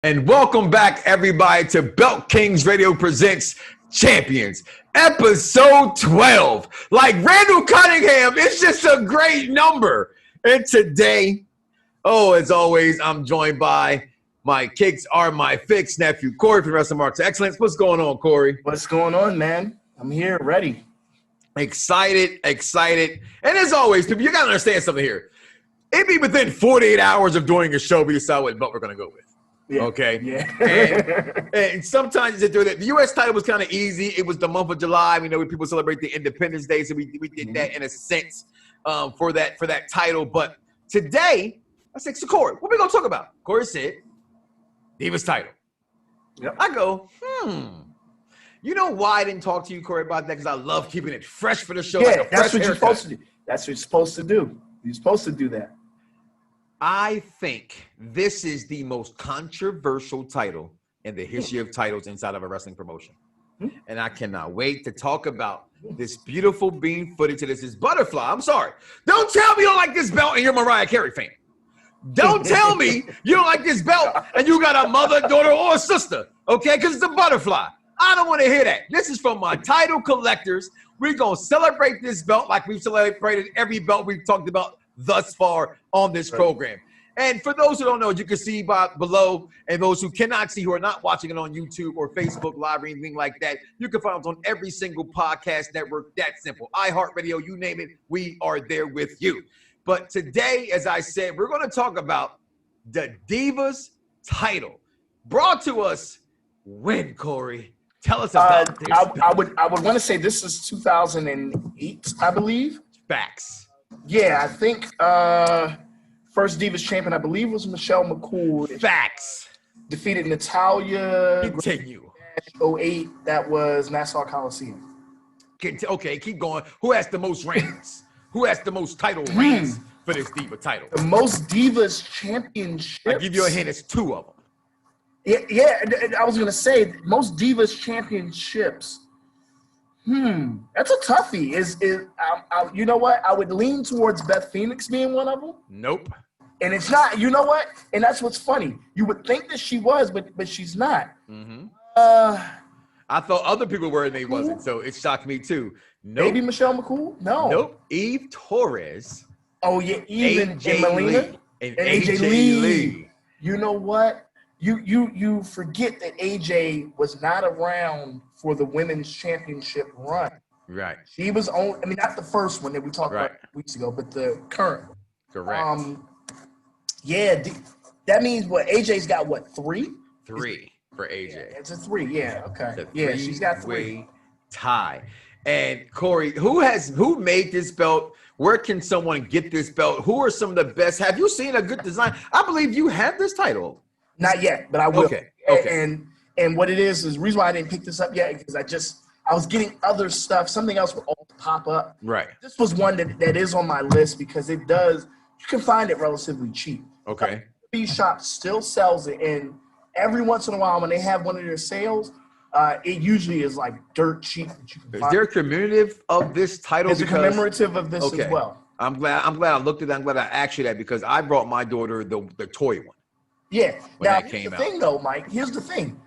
And welcome back, everybody, to Belt Kings Radio Presents Champions, episode 12. Like Randall Cunningham, it's just a great number. And today, as always, I'm joined by my kicks are my fix nephew, Corey from Wrestling Marks of Excellence. What's going on, Corey? What's going on, man? I'm here, ready. Excited. And as always, people, you got to understand something here. It'd be within 48 hours of doing a show, we decide what belt we're going to go with. Yeah. Okay. Yeah. And sometimes they do that. The U.S. title was kind of easy. It was the month of July. We know when people celebrate the Independence Day, so we did that in a sense for that title. But today, I said, so Corey, what we gonna talk about? Corey said, Divas title. Yep. I go, You know why I didn't talk to you, Corey, about that? Because I love keeping it fresh for the show. Yeah, that's what you're supposed to do. That's what you're supposed to do. You're supposed to do that. I think this is the most controversial title in the history of titles inside of a wrestling promotion. And I cannot wait to talk about this beautiful being footage of this butterfly. I'm sorry. Don't tell me you don't like this belt and you're a Mariah Carey fan. Don't tell me you don't like this belt and you got a mother, daughter, or a sister, okay? Because it's a butterfly. I don't want to hear that. This is from my title collectors. We're going to celebrate this belt like we've celebrated every belt we've talked about thus far on this program. And for those who don't know, you can see below, and those who cannot see, who are not watching it on YouTube or Facebook Live or anything like that, you can find us on every single podcast network. That simple. iHeartRadio, you name it, we are there with you. But today, as I said, we're going to talk about the Divas title. Brought to us when, Corey? Tell us about this. I would want to say this is 2008, I believe. Facts. Yeah, I think first Divas champion, I believe, was Michelle McCool. Facts. Defeated Natalia. Continue. 08, that was Nassau Coliseum. Okay, keep going. Who has the most reigns? Who has the most title reigns for this Diva title? The most Divas championships. I'll give you a hint. It's two of them. Yeah, I was going to say, most Divas championships. That's a toughie. You know what? I would lean towards Beth Phoenix being one of them. Nope. And it's not. You know what? And that's what's funny. You would think that she was, but she's not. I thought other people were and they wasn't, so it shocked me too. Nope. Maybe Michelle McCool? No. Nope. Eve Torres. Oh yeah, Eve and Melina and AJ Lee. You know what? You forget that AJ was not around for the women's championship run. Right. She was on. I mean, not the first one that we talked about weeks ago, but the current one. Correct. Yeah, that means what? AJ's got what? 3? 3 for AJ. Yeah, it's a 3. Yeah. Okay. Yeah, she's got 3. Tie. And Corey, who made this belt? Where can someone get this belt? Who are some of the best? Have you seen a good design? I believe you have this title. Not yet, but I will. Okay. And what it is the reason why I didn't pick this up yet because I was getting other stuff. Something else would all pop up. Right. This was one that is on my list because it does. You can find it relatively cheap. Okay. The shop still sells it, and every once in a while when they have one of their sales, it usually is like dirt cheap. That you can is find. there a commemorative of this title? There's a commemorative of this as well. I'm glad I looked at that. I'm glad I asked you that because I brought my daughter the toy one. Yeah. Now, here's the out. thing, though, Mike. Here's the thing.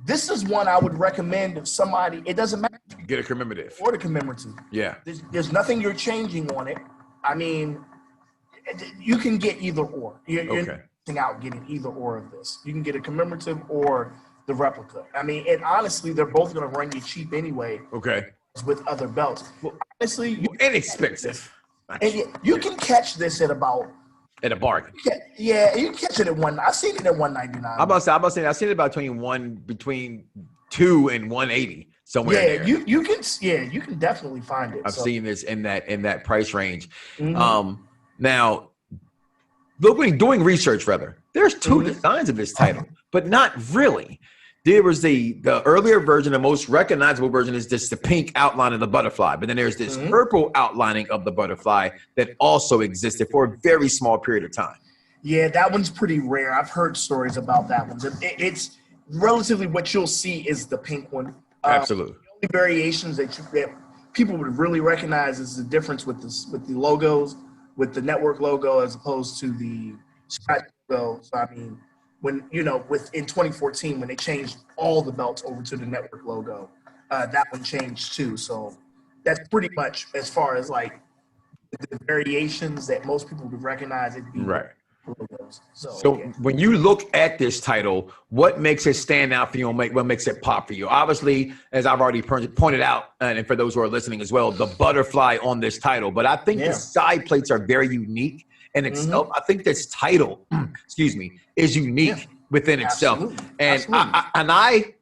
This is one I would recommend if somebody. It doesn't matter. Get a commemorative. Or the commemorative. Yeah. There's nothing you're changing on it. I mean, you can get either or. You're missing out getting either or of this. You can get a commemorative or the replica. I mean, and honestly, they're both going to run you cheap anyway. Okay. With other belts. Well, honestly, inexpensive. And you can catch this at about. At a bargain. Yeah, you can catch it at I've seen it at $199. I'm about to say I've seen it about between 2 and 180 somewhere. Yeah, there. you can definitely find it. I've seen this in that price range. Now, doing research there's 2 designs of this title, but not really. There was the earlier version, the most recognizable version is just the pink outline of the butterfly. But then there's this purple outlining of the butterfly that also existed for a very small period of time. Yeah, that one's pretty rare. I've heard stories about that one. It's relatively what you'll see is the pink one. Absolutely. The only variations that people would really recognize is the difference with the logos, with the network logo as opposed to the Scratch logo. So, I mean, when, you know, in 2014, when they changed all the belts over to the network logo, that one changed too. So that's pretty much as far as like the variations that most people would recognize it be right. logos. So when you look at this title, what makes it stand out for you? What makes it pop for you? Obviously, as I've already pointed out, and for those who are listening as well, the butterfly on this title. But I think the side plates are very unique in itself. I think this title, excuse me, is unique within itself. And I'm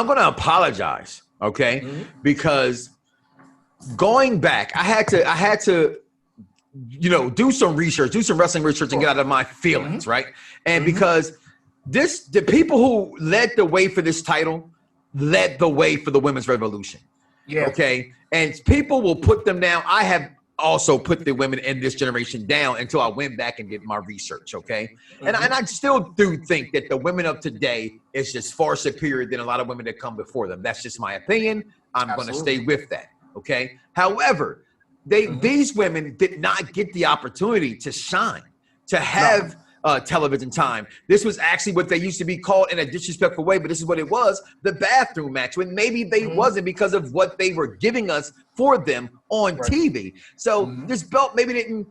going to apologize, okay? Because going back, I had to you know, do some research, do some wrestling research and get out of my feelings, right? And because the people who led the way for this title led the way for the women's revolution. Yeah. Okay. And people will put them down. I have also put the women in this generation down until I went back and did my research. Okay. And I still do think that the women of today is just far superior than a lot of women that come before them. That's just my opinion. I'm going to stay with that. Okay. However, these women did not get the opportunity to shine, to have television time. This was actually what they used to be called in a disrespectful way, but this is what it was, the bathroom match, when maybe they wasn't because of what they were giving us for them on TV. So this belt maybe didn't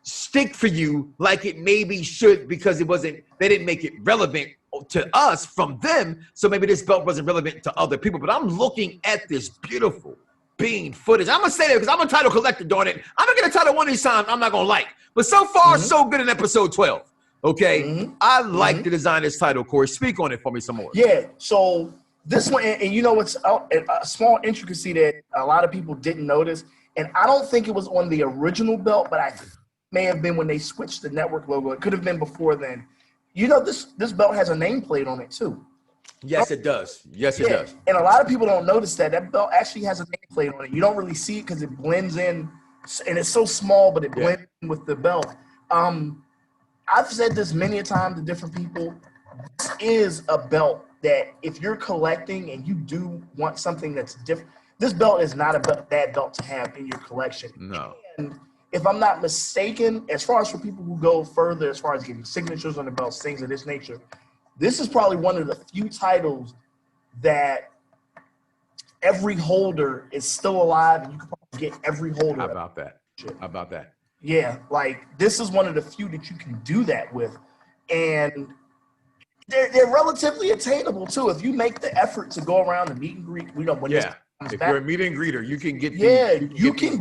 stick for you like it maybe should because they didn't make it relevant to us from them. So maybe this belt wasn't relevant to other people, but I'm looking at this beautiful bean footage. I'm gonna say that because I'm a title collector, darn it. I'm gonna get a title one of these times I'm not gonna like. But so far, so good in episode 12. Okay. I like the design of this title, Corey. Speak on it for me some more. Yeah. So this one, and you know, it's a small intricacy that a lot of people didn't notice. And I don't think it was on the original belt, but I may have been when they switched the network logo. It could have been before then. You know, this belt has a nameplate on it too. Yes, it does. Yes, it does. And a lot of people don't notice that belt actually has a nameplate on it. You don't really see it because it blends in, and it's so small, but it blends in with the belt. I've said this many a time to different people. This is a belt that if you're collecting and you do want something that's different, this belt is not a bad belt to have in your collection. No. And if I'm not mistaken, as far as for people who go further, as far as getting signatures on the belts, things of this nature, this is probably one of the few titles that every holder is still alive, and you can probably get every holder. How about that? How about that? Yeah, like this is one of the few that you can do that with, and they're relatively attainable too. If you make the effort to go around the meet and greet, we don't. If you're a meet and greeter, you can get. You can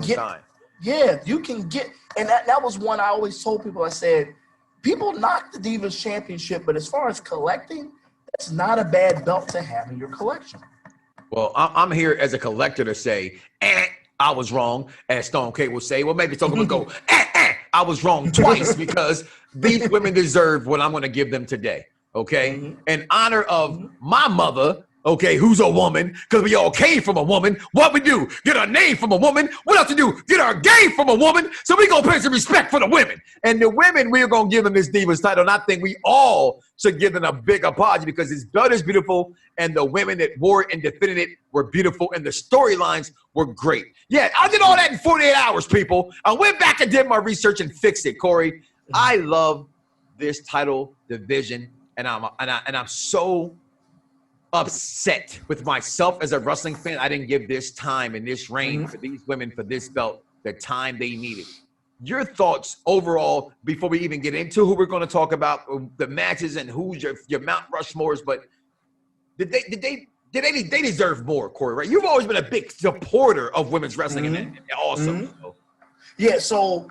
get, and that was one I always told people. I said, people knock the Divas Championship, but as far as collecting, that's not a bad belt to have in your collection. Well, I'm here as a collector to say, I was wrong, as Stone K will say. Well, maybe Stone K will go, I was wrong twice because these women deserve what I'm going to give them today, okay? In honor of my mother, okay, who's a woman, because we all came from a woman. What we do? Get our name from a woman. What else to do? Get our game from a woman. So we going to pay some respect for the women. And the women, we're going to give them this Divas title. And I think we all should give them a big apology because this belt is beautiful and the women that wore it and defended it were beautiful and the storylines were great. Yeah, I did all that in 48 hours, people. I went back and did my research and fixed it, Corey. I love this title division, and I'm so upset with myself as a wrestling fan. I didn't give this time and this reign for these women, for this belt, the time they needed. Your thoughts overall before we even get into who we're going to talk about, the matches and who's your Mount Rushmores, but they deserve more, Corey, right? You've always been a big supporter of women's wrestling and also. Yeah, so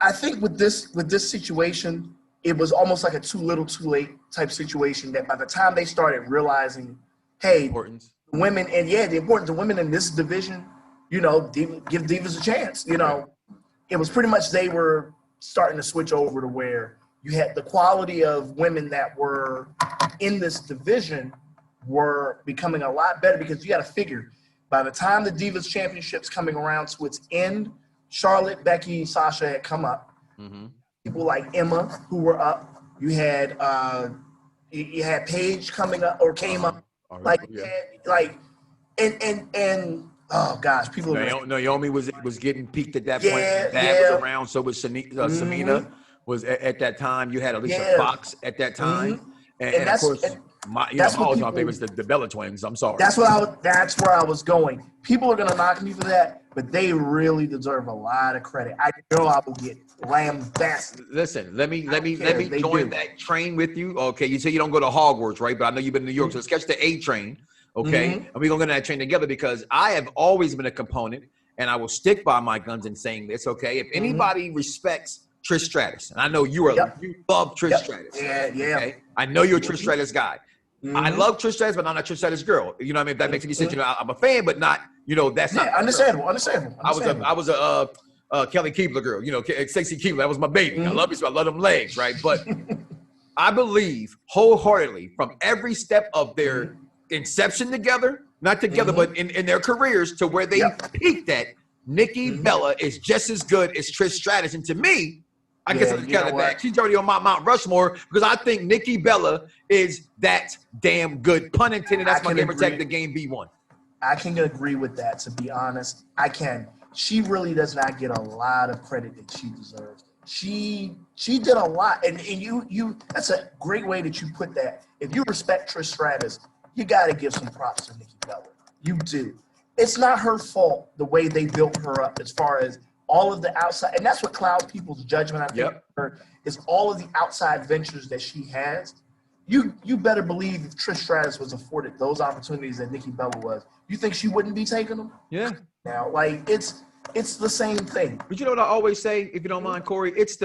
I think with this situation, it was almost like a too little, too late type situation that by the time they started realizing, hey, women, and the importance of women in this division, you know, give Divas a chance. You know, it was pretty much they were starting to switch over to where you had the quality of women that were in this division were becoming a lot better because you got to figure by the time the Divas Championship's coming around to its end, Charlotte, Becky, Sasha had come up. People like Emma who were up. You had Paige coming up or came up. And oh gosh, people. Naomi was getting peaked at that point. That was around. So was Samina was at that time. You had Alicia Fox at that time. And of course, my all-time favorites, the Bella twins. I'm sorry. That's where I was going. People are gonna knock me for that, but they really deserve a lot of credit. I know I will get lambasted. Listen, let me join that train with you. Okay, you say you don't go to Hogwarts, right? But I know you've been to New York, so let's catch the A train. Okay, and we're gonna get on that train together because I have always been a component, and I will stick by my guns in saying this. Okay, if anybody respects Trish Stratus, and I know you love Trish Stratus. Yeah. Okay? I know you're a Trish Stratus guy. I love Trish Stratus, but I'm not a Trish Stratus girl. You know what I mean? If that makes any sense. You know, I'm a fan, but not. You know, that's not understandable. I was a Kelly Keebler girl. You know, Stacey Keebler. That was my baby. I love you. So I love them legs, right? But I believe wholeheartedly from every step of their inception together, not together, but in their careers to where they peaked at. Nikki Bella is just as good as Trish Stratus, and to me, I guess I'm kind of back. She's already on my Mount Rushmore because I think Nikki Bella is that damn good. Pun intended. That's my gamer tag. The game B1. I can agree with that. To be honest, I can. She really does not get a lot of credit that she deserves. She did a lot, and you. That's a great way that you put that. If you respect Trish Stratus, you got to give some props to Nikki Bella. You do. It's not her fault the way they built her up as far as all of the outside, and that's what clouds people's judgment, I think, is all of the outside ventures that she has. You better believe if Trish Stratus was afforded those opportunities that Nikki Bella was, you think she wouldn't be taking them? Yeah. Now, like, it's the same thing. But you know what I always say, if you don't mind, Corey? It's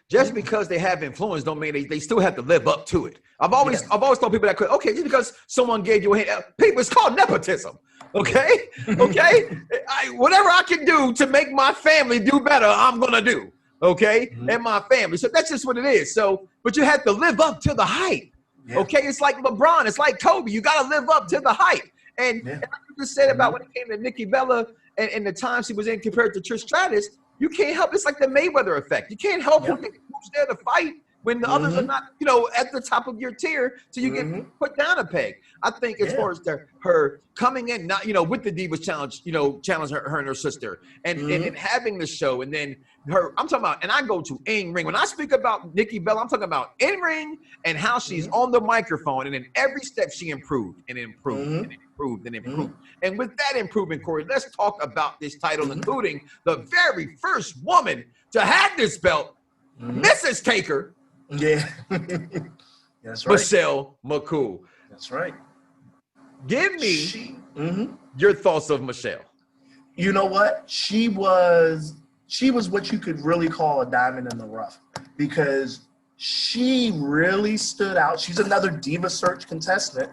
just because they have influence don't mean they still have to live up to it. I've always told people that, okay, just because someone gave you a hand, people, it's called nepotism. Okay? Whatever I can do to make my family do better, I'm going to do. Okay? And my family. So that's just what it is. So, but you have to live up to the hype. Yeah. Okay? It's like LeBron. It's like Kobe. You got to live up to the hype. And like you just said about when it came to Nikki Bella and the time she was in compared to Trish Stratus, you can't help. It's like the Mayweather effect. You can't help who's there to fight when the others are not, at the top of your tier, so you get put down a peg. I think as far as her coming in, not with the Divas Challenge, challenge her and her sister, and having the show, and then I'm talking about, and I go to in-ring. When I speak about Nikki Bella, I'm talking about in-ring and how she's on the microphone, and in every step she improved and improved and improved and improved. And with that improvement, Corey, let's talk about this title, including the very first woman to have this belt, Mrs. Taker. Yeah, that's right. Michelle McCool. That's right. Give me your thoughts of Michelle. You know what? She was what you could really call a diamond in the rough because she really stood out. She's another Diva Search contestant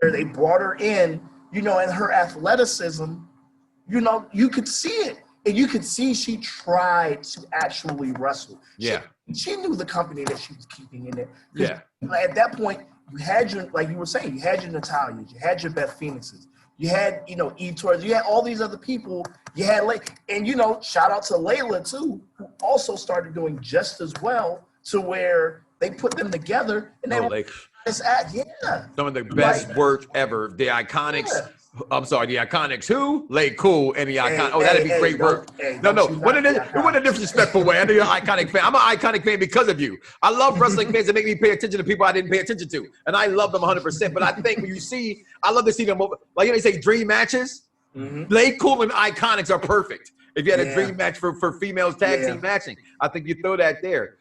where they brought her in, and her athleticism, you could see it. And you could see she tried to actually wrestle. Yeah. She knew the company that she was keeping in there. Yeah. At that point, you had your, like you were saying, you had your Natalias, you had your Beth Phoenixes, you had, Eve Torres, you had all these other people. You had, and shout out to Layla too, who also started doing just as well to where they put them together and they were some of the best work ever. The Iconics. Yeah. I'm sorry, the Iconics who? Lay Cool and the Iconics. That'd be great work. No. It wasn't a disrespectful way. I know you're an Iconic fan. I'm an Iconic fan because of you. I love wrestling fans that make me pay attention to people I didn't pay attention to. And I love them 100%. But I think when I love to see them, like they say, dream matches. Lay Cool and Iconics are perfect. If you had a dream match for females tag team matching, I think you throw that there.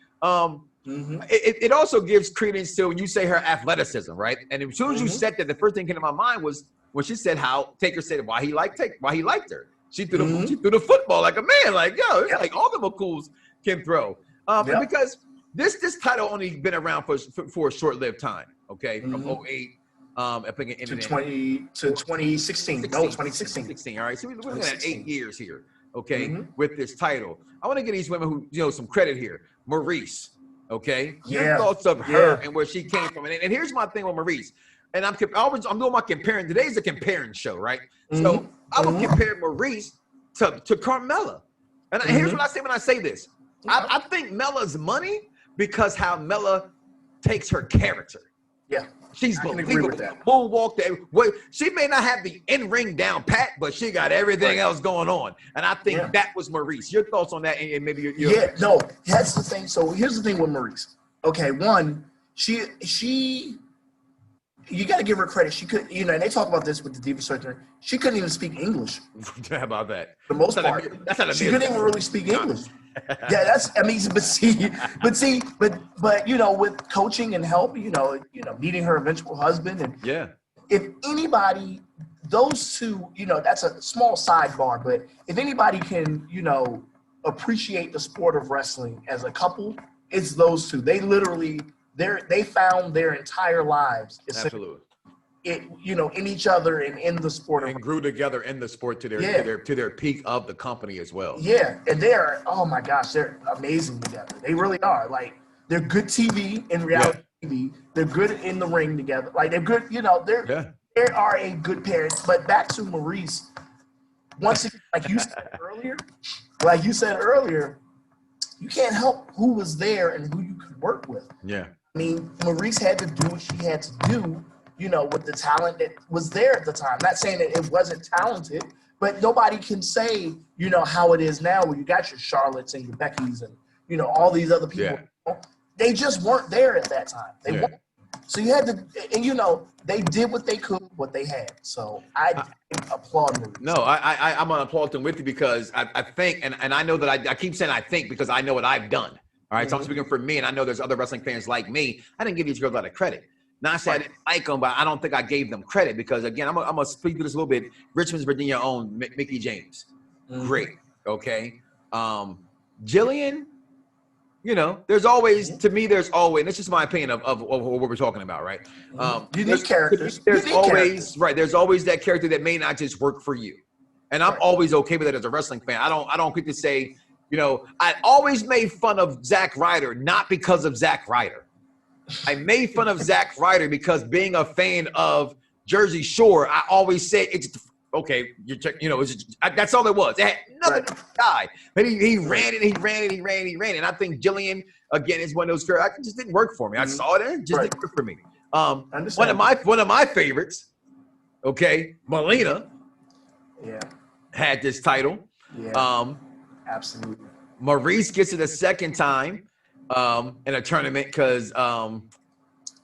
It also gives credence to when you say her athleticism, right? And as soon as you said that, the first thing came to my mind was when she said how Taker said why he liked her. She threw the football like a man, like like all the McCools can throw. Because this title only been around for a short-lived time. Okay, from 08 to 2016. No, 2016. All right, so we're looking at 8 years here. Okay, with this title, I want to give these women who some credit here. Maurice. Okay, your thoughts of her and where she came from, and here's my thing with Maurice. And I'm doing my comparing. Today's a comparing show, right? So I would compare Maurice to Carmella. And here's what I say when I say this. I think Mella's money because how Mella takes her character. Yeah. She's believable. Moonwalk. She may not have the in-ring down pat, but she got everything else going on. And I think that was Maurice. Your thoughts on that? And maybe no, that's the thing. So here's the thing with Maurice. Okay, one, she you got to give her credit. She could, and they talk about this with the Divas Championship. She couldn't even speak English. How about that? For the most part, she couldn't even really speak English. Yeah, that's. I mean, but with coaching and help, meeting her eventual husband, and if anybody, those two, that's a small sidebar, but if anybody can, appreciate the sport of wrestling as a couple, it's those two. They literally. They found their entire lives absolutely in each other and in the sport and grew together in the sport to their peak of the company as well. Yeah, and they're they're amazing together. They really are. Like they're good TV in reality TV. They're good in the ring together. Like they're good. They are a good pair. But back to Maurice. Once again, like you said earlier, you can't help who was there and who you could work with. Yeah. I mean, Maurice had to do what she had to do, with the talent that was there at the time. Not saying that it wasn't talented, but nobody can say, how it is now where you got your Charlottes and your Beckys and, all these other people. Yeah. They just weren't there at that time. They weren't. So you had to, and they did what they could, what they had. So I applaud Maurice. No, I'm gonna applaud them with you because I think, and I know that I keep saying I think because I know what I've done. All right, so I'm speaking for me, and I know there's other wrestling fans like me. I didn't give these girls a lot of credit. Not saying I didn't like them, but I don't think I gave them credit because, again, I'm gonna speak to this a little bit. Richmond's Virginia own Mickey James, great. Okay, Jillian. There's always, to me, there's always, and it's just my opinion of what we're talking about, right? Unique characters. There's always, right, there's always that character that may not just work for you. And I'm always okay with that as a wrestling fan. I don't get to say, I always made fun of Zack Ryder, not because of Zack Ryder. I made fun of Zack Ryder because being a fan of Jersey Shore, I always say it's, okay, that's all it was. It had nothing to die. But he ran it. And I think Jillian, again, is one of those girls. It just didn't work for me. I saw it and it just didn't work for me. One of my favorites, okay, Melina, had this title. Yeah, absolutely. Maurice gets it a second time in a tournament because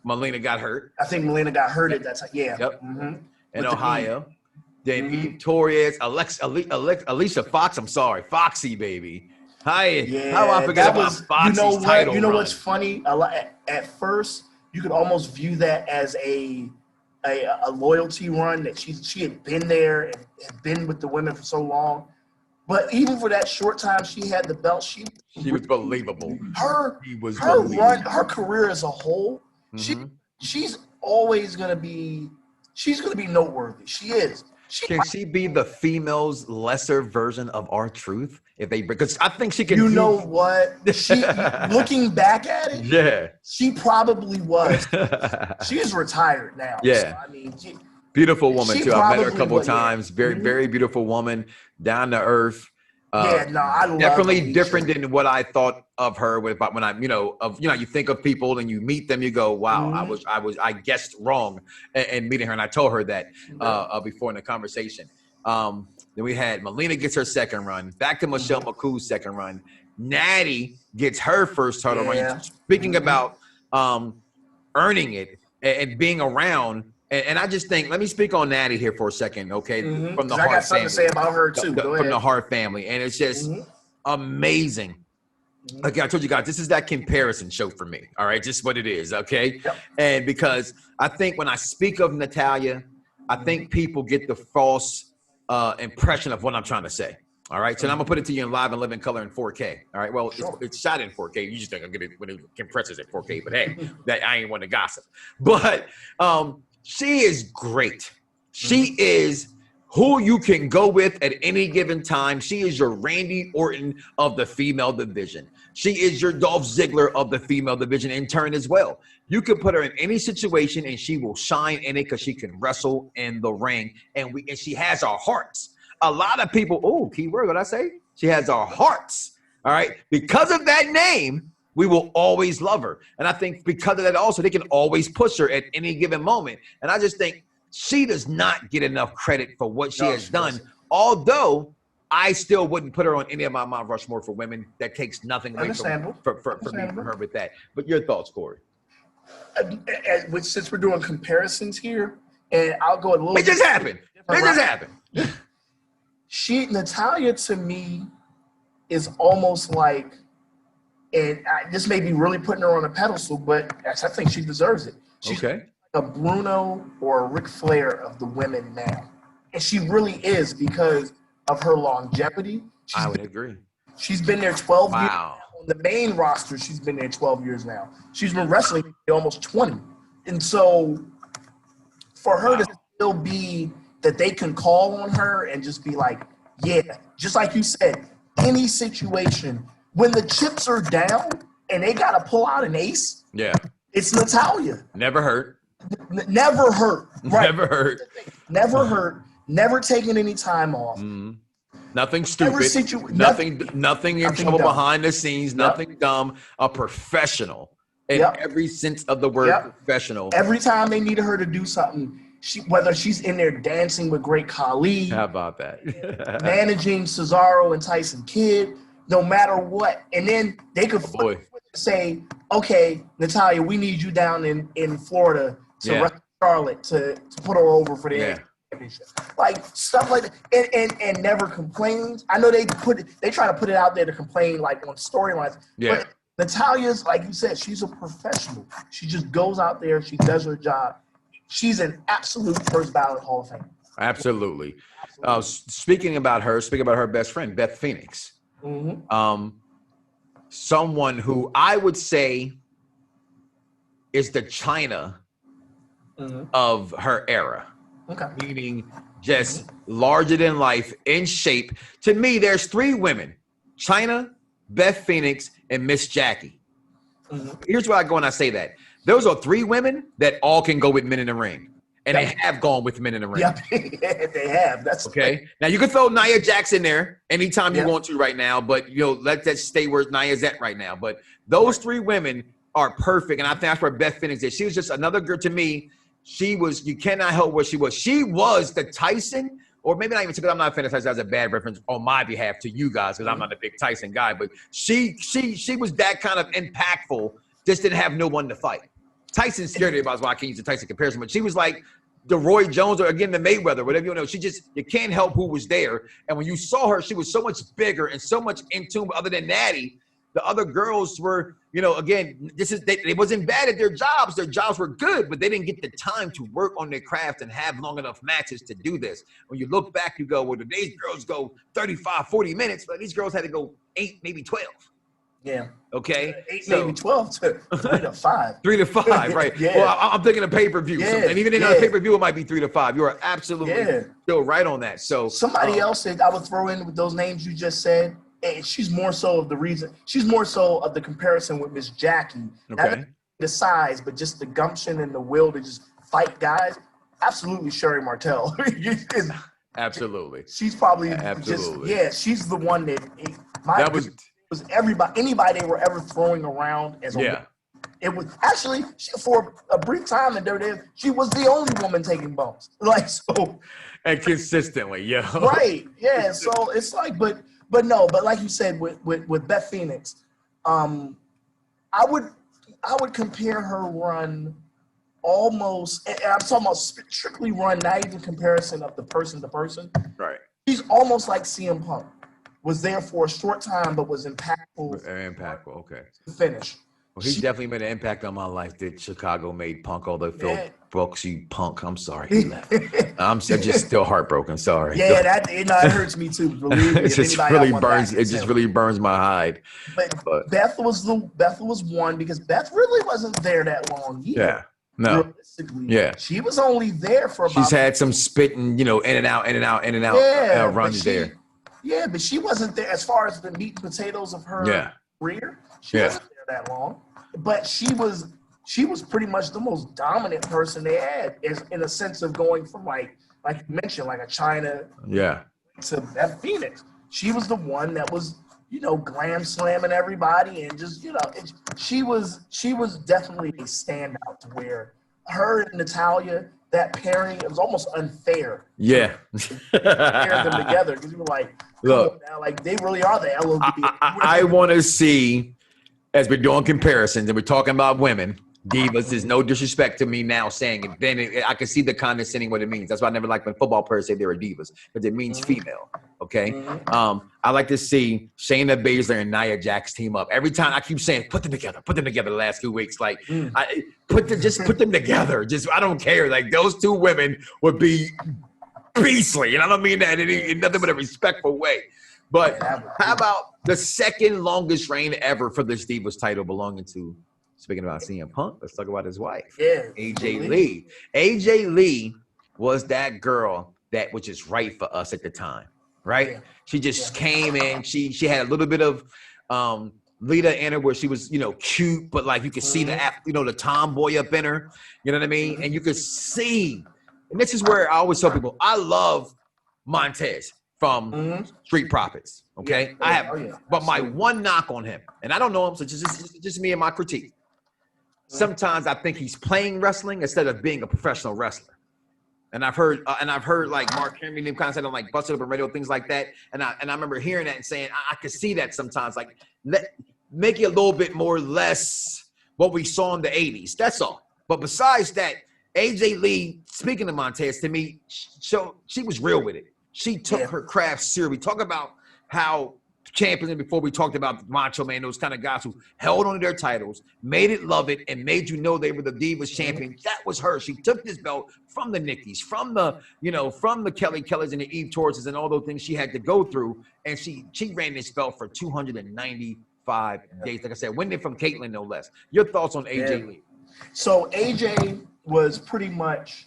Melina got hurt. I think Melina got hurt at that time. Yeah. Yep. Mm-hmm. In Ohio. Then Eve Torres, Alicia Fox. I'm sorry, Foxy baby. Hi. Yeah, how I forgot about Foxy's title run. What's funny? At first, you could almost view that as a loyalty run that she had been there and had been with the women for so long. But even for that short time she had the belt, she was believable. Her run, her career as a whole, she's always gonna be noteworthy. She is. Can she be the female's lesser version of R-Truth? Because I think she can. You know what? Looking back at it, she probably was. She is retired now. Yeah. So, I mean, beautiful woman too. I've met her a couple of times. Very, very beautiful woman, down to earth. I love definitely different than what I thought of her when you think of people and you meet them, you go, wow, I guessed wrong and meeting her. And I told her that before in the conversation. Then we had Melina gets her second run, back to Michelle McCool's second run. Natty gets her first title run. Speaking about earning it and being around. And I just think, let me speak on Natty here for a second, okay? From the Hart family. I got something to say about her too. From the Hart family. And it's just amazing. Okay, I told you guys, this is that comparison show for me, all right? Just what it is, okay? Yep. And because I think when I speak of Natalya, I think people get the false impression of what I'm trying to say, all right? So now I'm going to put it to you in live and live in color in 4K, all right? Well, it's shot in 4K. You just think I'm going to when it compresses at 4K, but hey, that I ain't want to gossip. But she is great. She is who you can go with at any given time. She is your Randy Orton of the female division. She is your Dolph Ziggler of the female division in turn as well. You can put her in any situation and she will shine in it because she can wrestle in the ring. And she has our hearts. A lot of people, key word, what I say? She has our hearts. All right. Because of that name, we will always love her. And I think because of that also, they can always push her at any given moment. And I just think she does not get enough credit for what she has done. Although I still wouldn't put her on any of my Mount Rushmore for women. That takes nothing away from her with that. But your thoughts, Corey? Since we're doing comparisons here, and I'll go a little. It just happened. Natalya to me is almost like, and this may be really putting her on a pedestal, but I think she deserves it. She's a Bruno or a Ric Flair of the women now, and she really is because of her longevity. I would agree. She's been there 12 years. On the main roster, she's been there 12 years now. She's been wrestling almost 20. And so for her to still be that they can call on her and just be like, yeah, just like you said, any situation, when the chips are down and they got to pull out an ace, it's Natalya. Never hurt. Never hurt. Right. Never hurt. Never hurt. Never taken any time off. Nothing stupid. Nothing in trouble dumb. Behind the scenes. Nothing dumb. A professional in every sense of the word professional. Every time they needed her to do something, whether she's in there dancing with Great Khali. How about that? Managing Cesaro and Tyson Kidd, no matter what. And then they could say, okay, Natalya, we need you down in Florida to wrestle Charlotte to put her over for the championship. Like stuff like that. And never complains. I know they try to put it out there to complain like on storylines. Yeah. But Natalya's, like you said, she's a professional. She just goes out there, she does her job. She's an absolute first ballot Hall of Fame. Absolutely. Speaking about her best friend, Beth Phoenix. Someone who I would say is the China of her era. Meaning just larger than life, in shape. To me, there's three women: China, Beth Phoenix, and Miss Jackie. Here's where I go when I say that. Those are three women that all can go with men in the ring. And they have gone with men in the ring. Yeah, they have. That's okay. Now you can throw Nia Jax in there anytime you want to right now, but let that stay where Nia's at right now. But those three women are perfect, and I think that's where Beth Phoenix is. She was just another girl to me. She was. You cannot help what she was. She was the Tyson, or maybe not even because I'm not a fan of Tyson. That's a bad reference on my behalf to you guys because I'm not a big Tyson guy. But she was that kind of impactful. Just didn't have no one to fight. Tyson scared everybody. That's why I can't use the Tyson comparison. But she was like the Roy Jones or again the Mayweather, whatever you know. You can't help who was there. And when you saw her, she was so much bigger and so much in tune. Other than Natty, the other girls were, again, they wasn't bad at their jobs. Their jobs were good, but they didn't get the time to work on their craft and have long enough matches to do this. When you look back, you go, well, today's girls go 35, 40 minutes, but these girls had to go 8, maybe 12. Yeah. Okay. 8, maybe 12 to 3 to 5. 3 to 5, right? Well, I'm thinking of pay-per-view. Yeah. And even in a pay-per-view, it might be 3 to 5. You are absolutely still right on that. So somebody else that I would throw in with those names you just said, and she's more so of the reason. She's more so of the comparison with Miss Jackie. Okay. Not the size, but just the gumption and the will to just fight guys. Absolutely, Sherry Martel. Absolutely. She's probably she's the one that was anybody they were ever throwing around as a woman. It was actually for a brief time in WWE, she was the only woman taking bumps. And consistently, right, yeah. So it's like, but like you said with Beth Phoenix, I would compare her run almost, and I'm talking about strictly run, not even comparison of the person to person. Right. She's almost like CM Punk. Was there for a short time, but was impactful. Very impactful, okay. Finish. Well, he definitely made an impact on my life that Chicago made Punk, although Phil Brooks, you punk. I'm sorry he left. I'm just still heartbroken. Sorry. Yeah, it hurts me too. Believe me. It just really burns my hide. But Beth was one because Beth really wasn't there that long either. Yeah. No. Realistically, she was only there for about. She's had some spitting, in and out runs there. Yeah, but she wasn't there as far as the meat and potatoes of her career. She wasn't there that long. But she was pretty much the most dominant person they had in a sense of going from like you mentioned, like a China to Beth Phoenix. She was the one that was, glam slamming everybody and just, she was definitely a standout to where her and Natalya, that pairing, it was almost unfair. Yeah. Pair them together because you were like, look, now, like they really are the LOD. I want to see, as we're doing comparisons and we're talking about women, Divas is no disrespect to me now saying it. Then I can see the condescending what it means. That's why I never like when football players say they're a divas, because it means female. Okay. I like to see Shayna Baszler and Nia Jax team up. Every time I keep saying, put them together the last 2 weeks. Like, just put them together. Just, I don't care. Like, those two women would be beastly. And I don't mean that in nothing but a respectful way. But how about the second longest reign ever for this Divas title belonging to, speaking about CM Punk, let's talk about his wife, AJ Lee. AJ Lee was that girl that was just right for us at the time, right? Yeah. She just came in. She had a little bit of Lita in her where she was, cute, but like you could see the tomboy up in her, you know what I mean? And you could see, and this is where I always tell people, I love Montez from Street Profits, okay? But my one knock on him, and I don't know him, so just me and my critique. Sometimes I think he's playing wrestling instead of being a professional wrestler. And I've heard like Mark Henry kind of said on like Busted Up and Radio, things like that. And I remember hearing that and saying, I could see that sometimes, like make it a little bit more less what we saw in the 80s. That's all. But besides that, AJ Lee, speaking of Montez, to me, she was real with it. She took her craft seriously. Talk about how champions, before we talked about Macho Man, those kind of guys who held on to their titles, made it love it, and made you know they were the Divas champion. That was her. She took this belt from the Nickies, from the Kelly Kellys and the Eve Torreses and all those things she had to go through, and she ran this belt for 295 days. Like I said, winning it from Caitlyn, no less. Your thoughts on AJ Lee? So AJ was pretty much,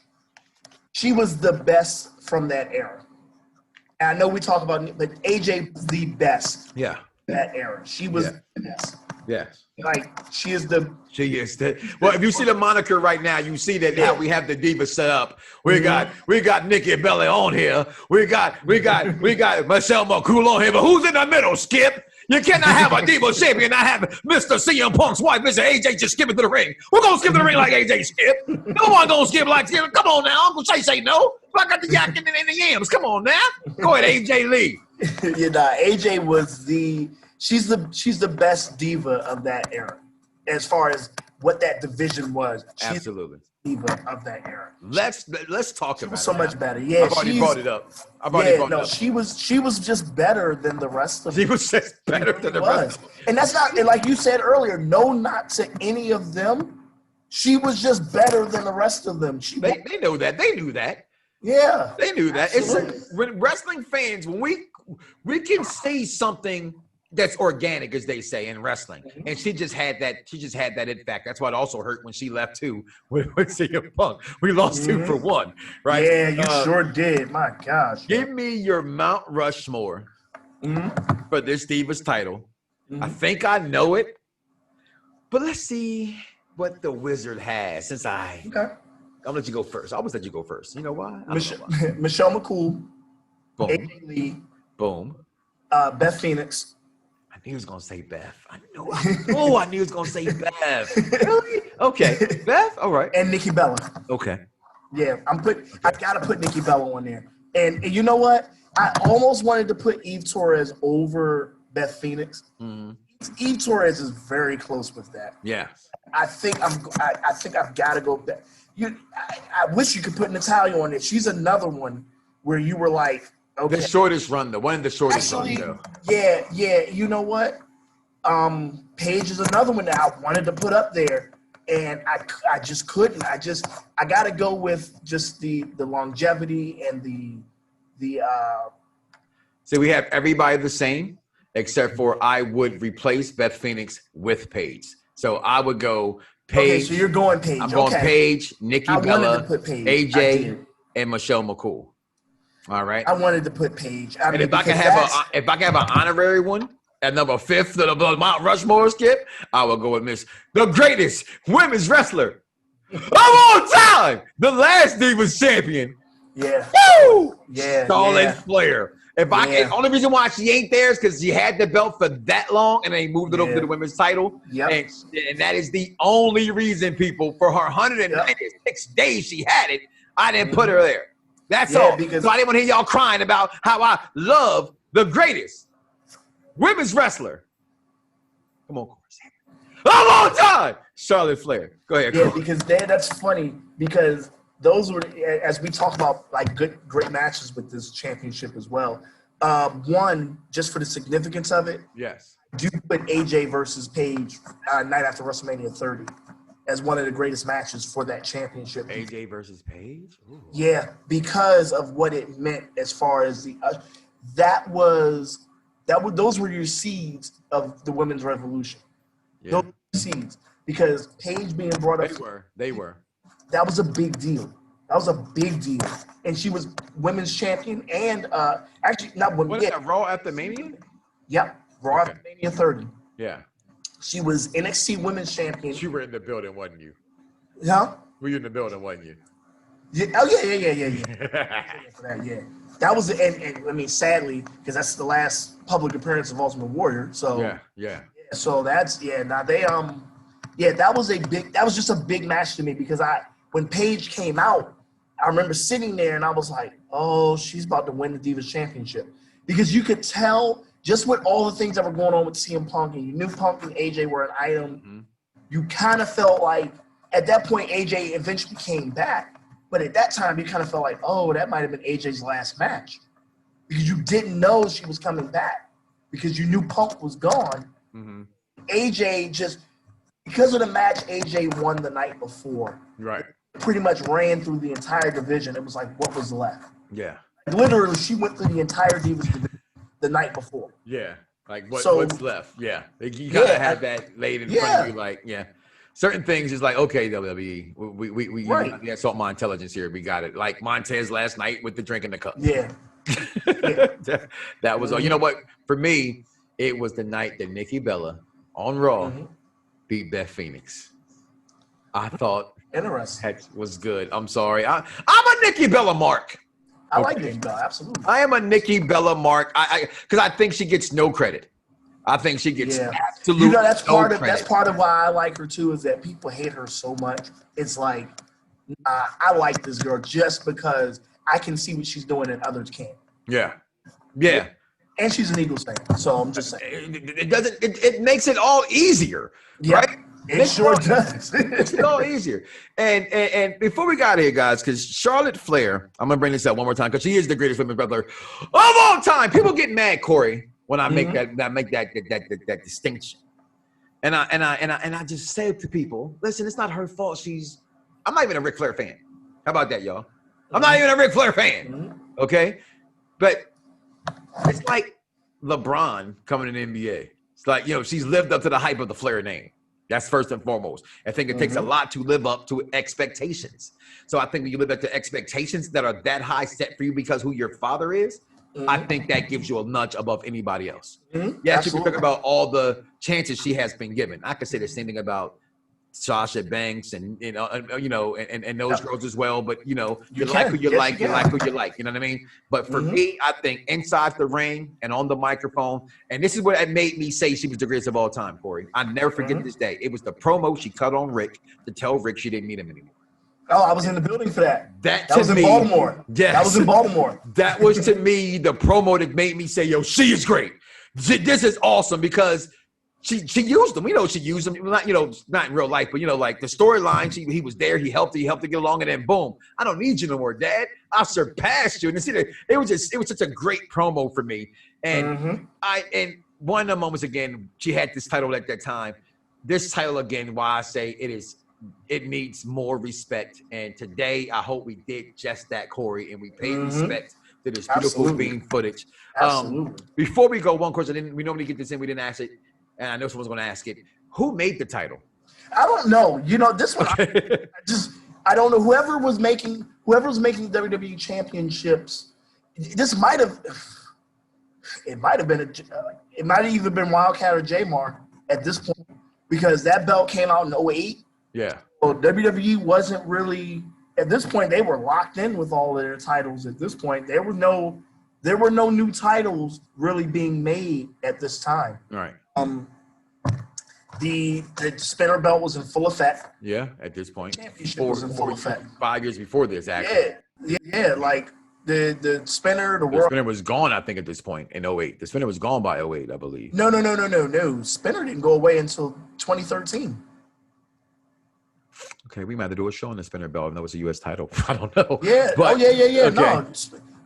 she was the best from that era. And I know we talk about, but AJ was the best. Yeah. That era. She was the best. Yes. Like, she is. Well, if you see the moniker right now, you see that how we have the Divas set up. We got Nikki Bella on here. We got Michelle McCool on here. But who's in the middle, Skip? You cannot have a Divas champion, not have Mr. CM Punk's wife, Mr. AJ, just skip it to the ring. We're going to skip to the ring like AJ skip. No one going to skip like Skip. Come on now. Uncle Shay say no. I got the yak and the yams. Come on now. Go ahead, AJ Lee. AJ was she's the best diva of that era, as far as what that division was. She's absolutely diva of that era. Let's talk about it. So much better. Yeah, I've already brought it up. She was just better than the rest of them. She was just better than the rest of them. And that's not, like you said earlier, no knock to any of them. She was just better than the rest of them. They know that. They knew that. Yeah. They knew that. When wrestling fans, when we can see something that's organic, as they say in wrestling. And she just had that in fact. That's why it also hurt when she left too with CM Punk. We lost 2-for-1, right? Yeah, you sure did. My gosh. Give me your Mount Rushmore for this Divas title. I think I know it. But let's see what the Wizard has I'll let you go first. I always let you go first. You know why? Michelle McCool. Boom. AJ Lee. Boom. Beth Phoenix. I knew he was going to say Beth. I knew he was going to say Beth. Really? Okay. Beth? All right. And Nikki Bella. Okay. Yeah, I got to put Nikki Bella on there. And you know what? I almost wanted to put Eve Torres over Beth Phoenix. Eve Torres is very close with that. Yeah. I think I've got to go back. I wish you could put Natalya on it. She's another one where you were like, okay. The shortest run, though. One of the shortest runs, though. Yeah. You know what? Paige is another one that I wanted to put up there, and I just couldn't. I got to go with just the longevity and the. So we have everybody the same, except for I would replace Beth Phoenix with Paige. So I would go Paige. Okay, so you're going Paige. I'm going Paige, Nikki Bella, AJ, and Michelle McCool. All right. I wanted to put Paige. And if I can have an honorary one at number 5 of the Mount Rushmore, Skip, I will go with the greatest women's wrestler of all time, the last Divas champion. Yeah. Woo! Yeah. Charlotte Flair. Only reason why she ain't there is because she had the belt for that long and they moved it over to the women's title. Yep. And that is the only reason, people, for her 196 days she had it, I didn't put her there. That's all. So I didn't want to hear y'all crying about how I love the greatest women's wrestler. Come on, Corey. of all time, Charlotte Flair. Go ahead. Yeah, because that's funny because those were, as we talk about like great matches with this championship as well. One, just for the significance of it. Yes. Do put AJ versus Paige night after WrestleMania 30 as one of the greatest matches for that championship. AJ versus Paige? Ooh. Yeah, because of what it meant as far as the those were your seeds of the women's revolution. Yeah. Those were seeds because Paige being brought up. They were. That was a big deal. That was a big deal, and she was women's champion and actually not women. What is that, Raw after Mania? Yep. Raw after Mania 30. Yeah. She was NXT Women's Champion. You were in the building, wasn't you? Huh? Were you in the building, wasn't you? Yeah. Oh, yeah. Yeah. That was, and I mean, sadly, because that's the last public appearance of Ultimate Warrior. So, yeah. So that's, now they, that was just a big match to me because when Paige came out, I remember sitting there and I was like, oh, she's about to win the Divas Championship. Because you could tell just with all the things that were going on with CM Punk, and you knew Punk and AJ were an item, you kind of felt like at that point AJ eventually came back. But at that time, you kind of felt like, oh, that might have been AJ's last match. Because you didn't know she was coming back. Because you knew Punk was gone. AJ just, because of the match AJ won the night before, right, pretty much ran through the entire division. It was like, what was left? Yeah. Literally, she went through the entire Divas division the night before. Yeah. Like, what's left? Yeah. Like, you gotta have that laid in front of you. Like, certain things is like, okay, WWE, we assault my intelligence here. We got it. Like Montez last night with the drink in the cup. Yeah. That was all. You know what? For me, it was the night that Nikki Bella on Raw beat Beth Phoenix. I thought interesting was good. I'm sorry. I'm a Nikki Bella mark. I like Nikki Bella, absolutely. I am a Nikki Bella mark. Because I think she gets no credit. I think she gets absolutely that's part no of credit. That's part of why I like her too, is that people hate her so much. It's like, I like this girl just because I can see what she's doing and others can't. Yeah. And she's an Eagles fan, so I'm just saying. It makes it all easier, right? It sure does. It's all easier. And before we got here, guys, because Charlotte Flair, I'm gonna bring this up one more time because she is the greatest women's wrestler of all time. People get mad, Corey, when I make that distinction. And I just say to people, listen, it's not her fault. I'm not even a Ric Flair fan. How about that, y'all? I'm not even a Ric Flair fan. Okay? But it's like LeBron coming in the NBA. It's like, she's lived up to the hype of the Flair name. That's first and foremost. I think it takes a lot to live up to expectations. So I think when you live up to expectations that are that high set for you because who your father is, I think that gives you a nudge above anybody else. Yes, you can talk about all the chances she has been given. I could say the same thing about Sasha Banks and those girls as well. But you like who you like, you like who you like. You know what I mean? But for me, I think inside the ring and on the microphone, and this is what it made me say she was the greatest of all time, Corey. I never forget this day. It was the promo she cut on Rick to tell Rick she didn't need him anymore. Oh, I was in the building for that. That was in Baltimore. Yes. That was in Baltimore. That was to me the promo that made me say, yo, she is great. This is awesome because she used them. She used them. Not not in real life, but like the storyline. He was there. He helped to get along, and then boom, I don't need you no more, Dad. I surpassed you. And it was such a great promo for me. And and one of the moments again, she had this title at that time. This title again, why I say it needs more respect. And today, I hope we did just that, Corey, and we paid respect to this beautiful bean footage. Before we go, one question, we normally get this in, we didn't ask it, and I know someone's going to ask it. Who made the title? I don't know. This one, I don't know. Whoever was making WWE championships, it might have even been Wildcat or J-Mar at this point, because that belt came out in 2008. Yeah. Well, WWE wasn't really, at this point, they were locked in with all of their titles. At this point, there were no new titles really being made at this time. Right. The spinner belt was in full effect. Yeah, at this point. Championship was in full effect. 5 years before this, actually. Yeah. Like The spinner, the The world. spinner was gone, I think, at this point in 08. The spinner was gone by 08, I believe. No. Spinner didn't go away until 2013. Okay, we might have to do a show on the spinner belt. I know it's a U.S. title. I don't know. Yeah. But, Yeah. Okay. No,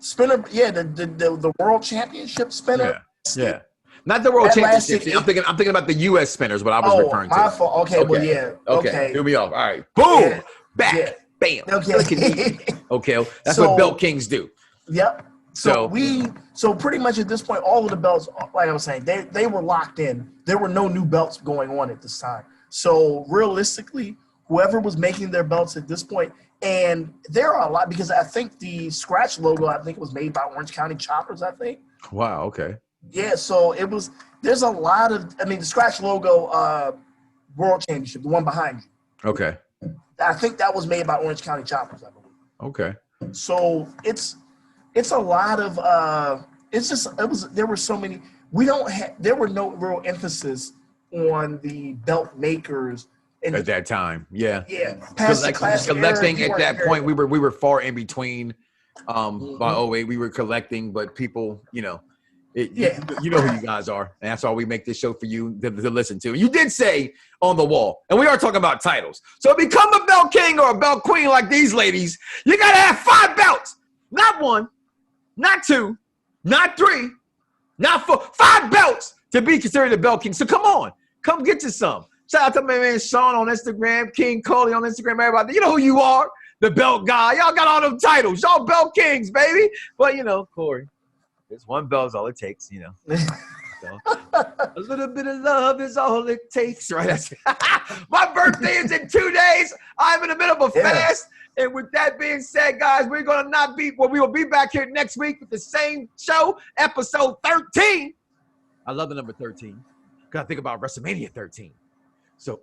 spinner. Yeah, the world championship spinner. Yeah. Not the world That championship. lasted See, I'm thinking about the U.S. spinners. What I was referring to. My fault. Okay. Well, yeah. Okay. Do me off. All right. Boom. Yeah. Back. Yeah. Bam. Okay. Okay. That's what belt kings do. Yep. So pretty much at this point, all of the belts, like I was saying, they were locked in. There were no new belts going on at this time. So realistically, whoever was making their belts at this point, and there are a lot, because I think the scratch logo, I think it was made by Orange County Choppers, I think. Wow. Okay. Yeah. So there's a lot of, the scratch logo, World Championship, the one behind you. Okay. I think that was made by Orange County Choppers, I believe. Okay. So it's a lot of there were so many, there were no real emphasis on the belt makers At that time. Yeah. past the classic Collecting era, at that point, we were far in between. By 08, we were collecting, but people, you know who you guys are, and that's why we make this show for you to listen to. You did say on the wall, and we are talking about titles. So to become a belt king or a belt queen like these ladies, you gotta have 5 belts, not 1, not 2, not 3, not 4, 5 belts to be considered a belt king. So come on, come get you some. Shout out to my man Sean on Instagram, King Coley on Instagram, everybody. You know who you are, the belt guy. Y'all got all them titles. Y'all belt kings, baby. But Corey, this one belt is all it takes, So, a little bit of love is all it takes, right? My birthday is in 2 days. I'm in the middle of a fast. And with that being said, guys, we will be back here next week with the same show, episode 13. I love the number 13. Got to think about WrestleMania 13. So,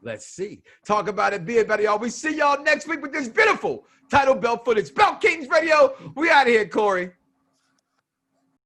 let's see. Talk about it, be it better, y'all. We see y'all next week with this beautiful title belt footage. Belt Kings Radio. We out of here, Corey.